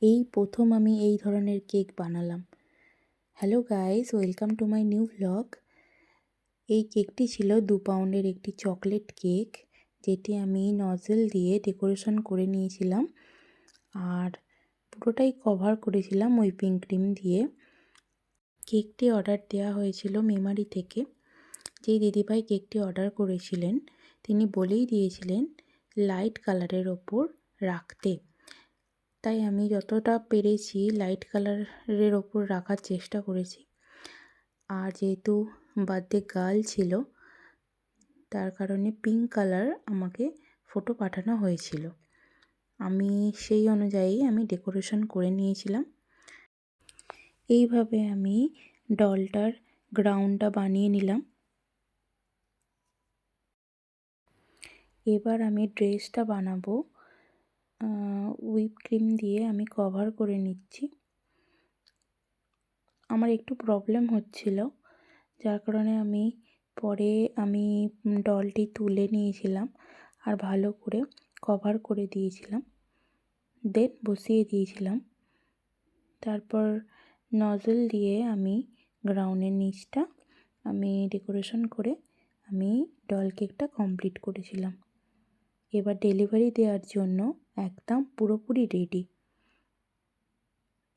এই প্রথম আমি এই ধরনের কেক বানালাম। Hello guys, welcome to my new vlog. এই কেকটি ছিল 2 পাউন্ডের একটি চকলেট কেক, যেটি আমি নজেল দিয়ে ডেকোরেশন করে নিয়েছিলাম আর পুরোটাই কভার করেছিলাম হুইপিং ক্রিম দিয়ে। কেকটি অর্ডার দেওয়া হয়েছিল মেমারি থেকে। যেই দিদিভাই কেকটি অর্ডার করেছিলেন তিনি বলেই দিয়েছিলেন লাইট কালারের ওপর রাখতে। তাই আমি যতটা পেরেছি লাইট কালারের ওপর রাখার চেষ্টা করেছি। আর যেহেতু বার্থডে গার্ল ছিল তার কারণে পিঙ্ক কালার আমাকে ফটো পাঠানো হয়েছিল। আমি সেই অনুযায়ী ডেকোরেশন করে নিয়েছিলাম। এইভাবে আমি ডলটার গ্রাউন্ডটা বানিয়ে নিলাম। এবার আমি ড্রেসটা বানাবো। হুইপ ক্রিম দিয়ে আমি কভার করে নিচ্ছি। আমার একটু প্রবলেম হচ্ছিল, যার কারণে পরে আমি ডলটি তুলে নিয়েছিলাম আর ভালো করে কভার করে দিয়েছিলাম, দেন বসিয়ে দিয়েছিলাম। তারপর নজল দিয়ে আমি গ্রাউন্ডের নিচটা ডেকোরেশন করে ডল কেকটা কমপ্লিট করেছিলাম। এবার ডেলিভারি দেওয়ার জন্য একদম পুরোপুরি রেডি।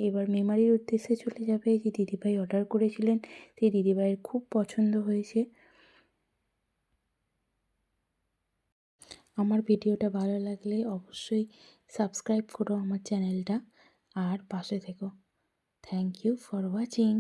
এবার মেমারির উদ্দেশ্যে চলে যাবে। যে দিদিভাই অর্ডার করেছিলেন সেই দিদিভাইয়ের খুব পছন্দ হয়েছে। আমার ভিডিওটা ভালো লাগলে অবশ্যই সাবস্ক্রাইব করো আমার চ্যানেলটা আর পাশে থেকো। Thank you for watching.